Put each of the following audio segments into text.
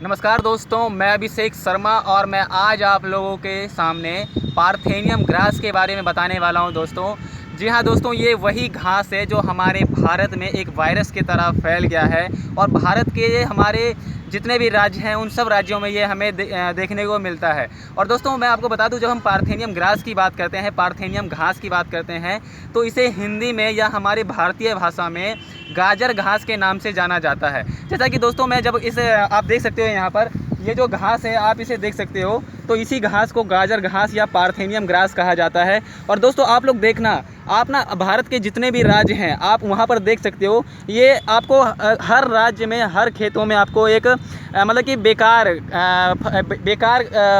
नमस्कार दोस्तों, मैं अभिषेक शर्मा और मैं आज आप लोगों के सामने पार्थेनियम ग्रास के बारे में बताने वाला हूं दोस्तों। जी हाँ दोस्तों, ये वही घास है जो हमारे भारत में एक वायरस की तरह फैल गया है और भारत के हमारे जितने भी राज्य हैं उन सब राज्यों में ये हमें देखने को मिलता है। और दोस्तों मैं आपको बता दूं, जब हम पार्थेनियम ग्रास की बात करते हैं, पार्थेनियम घास की बात करते हैं, तो इसे हिंदी में या हमारी भारतीय भाषा में गाजर घास के नाम से जाना जाता है। जैसा कि दोस्तों मैं जब इसे आप देख सकते हो, यहाँ पर ये जो घास है आप इसे देख सकते हो, तो इसी घास को गाजर घास या पार्थेनियम ग्रास कहा जाता है। और दोस्तों आप लोग देखना, आप ना भारत के जितने भी राज्य हैं आप वहाँ पर देख सकते हो, ये आपको हर राज्य में हर खेतों में आपको एक मतलब कि बेकार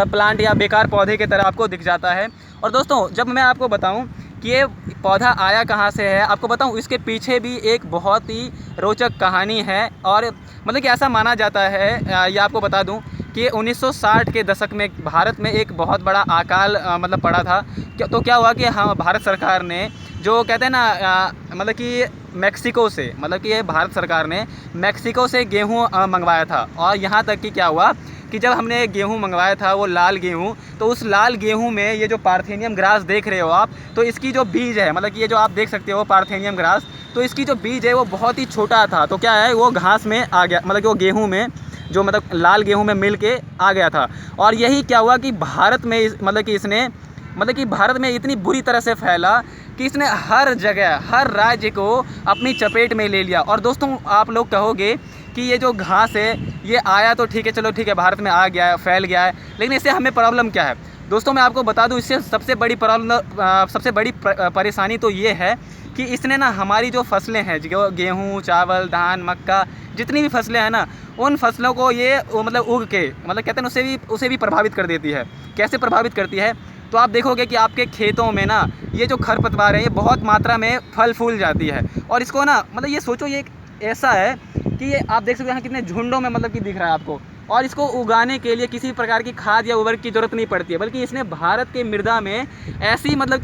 प्लांट या बेकार पौधे की तरह आपको दिख जाता है। और दोस्तों जब मैं आपको बताऊं कि ये पौधा आया कहाँ से है, आपको बताऊं इसके पीछे भी एक बहुत ही रोचक कहानी है। और मतलब कि ऐसा माना जाता है, ये आपको बता दूं कि 1960 के दशक में भारत में एक बहुत बड़ा अकाल मतलब पड़ा था। तो क्या हुआ कि हाँ, भारत सरकार ने जो कहते हैं ना मतलब कि मैक्सिको से, मतलब कि ये भारत सरकार ने मैक्सिको से गेहूँ मंगवाया था। और यहाँ तक कि क्या हुआ कि जब हमने गेहूँ मंगवाया था, वो लाल गेहूँ, तो उस लाल गेहूँ में ये जो पार्थेनियम ग्रास देख रहे हो आप, तो इसकी जो बीज है, मतलब कि ये जो आप देख सकते हो पार्थेनियम ग्रास, तो इसकी जो बीज है वो बहुत ही छोटा था। तो क्या है, वो घास में आ गया, मतलब कि वो गेहूँ में जो मतलब लाल गेहूँ में मिल के आ गया था। और यही क्या हुआ कि भारत में मतलब कि इसने मतलब कि भारत में इतनी बुरी तरह से फैला कि इसने हर जगह हर राज्य को अपनी चपेट में ले लिया। और दोस्तों आप लोग कहोगे कि ये जो घास है ये आया तो ठीक है, चलो ठीक है, भारत में आ गया है, फैल गया है, लेकिन इससे हमें प्रॉब्लम क्या है। दोस्तों मैं आपको बता दूं, इससे सबसे बड़ी प्रॉब्लम सबसे बड़ी परेशानी तो ये है कि इसने ना हमारी जो फसलें हैं, जो गेहूँ, चावल, धान, मक्का, जितनी भी फसलें हैं ना, उन फसलों को ये मतलब उग के मतलब कहते हैं उसे भी प्रभावित कर देती है। कैसे प्रभावित करती है, तो आप देखोगे कि आपके खेतों में ना ये जो खरपतवार है ये बहुत मात्रा में फल फूल जाती है। और इसको ना मतलब ये सोचो, ये एक ऐसा है कि ये आप देख सकते हैं यहाँ कितने झुंडों में मतलब कि दिख रहा है आपको। और इसको उगाने के लिए किसी प्रकार की खाद या उर्वरक की ज़रूरत नहीं पड़ती है, बल्कि इसने भारत के मृदा में ऐसी मतलब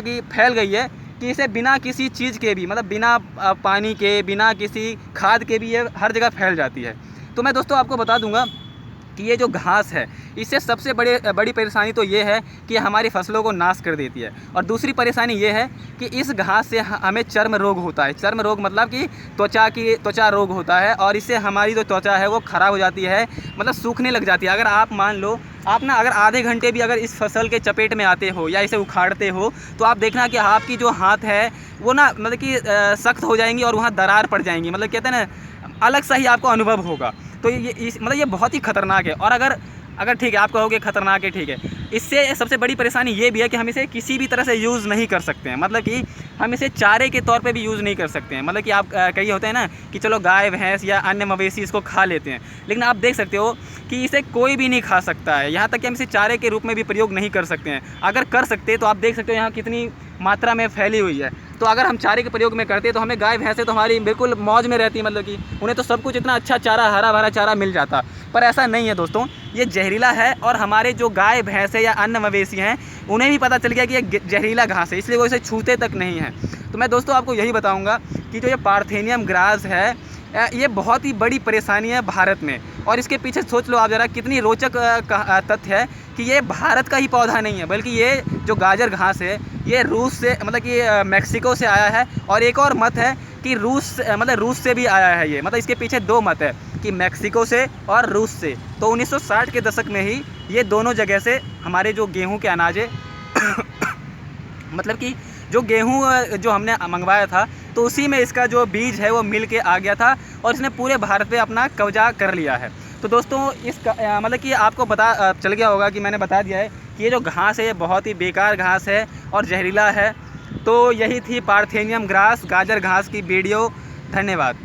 कि फैल गई है कि इसे बिना किसी चीज़ के भी, मतलब बिना पानी के, बिना किसी खाद के भी ये हर जगह फैल जाती है। तो मैं दोस्तों आपको बता दूंगा कि ये जो घास है, इससे सबसे बड़ी परेशानी तो ये है कि हमारी फसलों को नाश कर देती है। और दूसरी परेशानी ये है कि इस घास से हमें चर्म रोग होता है। चर्म रोग मतलब कि त्वचा रोग होता है, और इससे हमारी जो त्वचा है वो ख़राब हो जाती है, मतलब सूखने लग जाती है। अगर आप मान लो आप ना अगर आधे घंटे भी अगर इस फसल के चपेट में आते हो या इसे उखाड़ते हो, तो आप देखना कि आपकी जो हाथ है वो ना मतलब कि सख्त हो जाएंगी और वहाँ दरार पड़ जाएंगी, मतलब कहते हैं ना अलग सा ही आपको अनुभव होगा। तो मतलब ये बहुत ही खतरनाक है। और अगर ठीक है आप कहोगे खतरनाक है, ठीक है, इससे सबसे बड़ी परेशानी ये भी है कि हम इसे किसी भी तरह से यूज़ नहीं कर सकते हैं। मतलब कि हम इसे चारे के तौर पे भी यूज़ नहीं कर सकते हैं। मतलब कि आप कई होते हैं ना कि चलो गाय भैंस या अन्य मवेशी इसको खा लेते हैं, लेकिन आप देख सकते हो कि इसे कोई भी नहीं खा सकता है। यहाँ तक कि हम इसे चारे के रूप में भी प्रयोग नहीं कर सकते हैं। अगर कर सकते तो आप देख सकते हो यहाँ कितनी मात्रा में फैली हुई है। तो अगर हम चारे के प्रयोग में करते तो हमें गाय भैंसें तो हमारी बिल्कुल मौज में रहती, मतलब कि उन्हें तो सब कुछ इतना अच्छा चारा, हरा भरा चारा मिल जाता। पर ऐसा नहीं है दोस्तों, ये जहरीला है। और हमारे जो गाय भैंसें या अन्य मवेशी हैं उन्हें भी पता चल गया कि ये जहरीला घास है, इसलिए वो इसे छूते तक नहीं हैं। तो मैं दोस्तों आपको यही बताऊँगा कि जो ये पार्थेनियम ग्रास है ये बहुत ही बड़ी परेशानी है भारत में। और इसके पीछे सोच लो आप ज़रा, कितनी रोचक तथ्य है कि ये भारत का ही पौधा नहीं है, बल्कि ये जो गाजर घास है ये रूस से, मतलब कि मैक्सिको से आया है। और एक और मत है कि रूस से भी आया है ये, मतलब इसके पीछे दो मत है कि मैक्सिको से और रूस से। तो 1960 के दशक में ही ये दोनों जगह से हमारे जो गेहूँ के अनाज है मतलब कि जो गेहूँ जो हमने मंगवाया था, तो उसी में इसका जो बीज है वो मिल के आ गया था और इसने पूरे भारत पे अपना कब्जा कर लिया है। तो दोस्तों मतलब कि आपको पता चल गया होगा कि मैंने बता दिया है कि ये जो घास है ये बहुत ही बेकार घास है और जहरीला है। तो यही थी पार्थेनियम ग्रास, गाजर घास की वीडियो। धन्यवाद।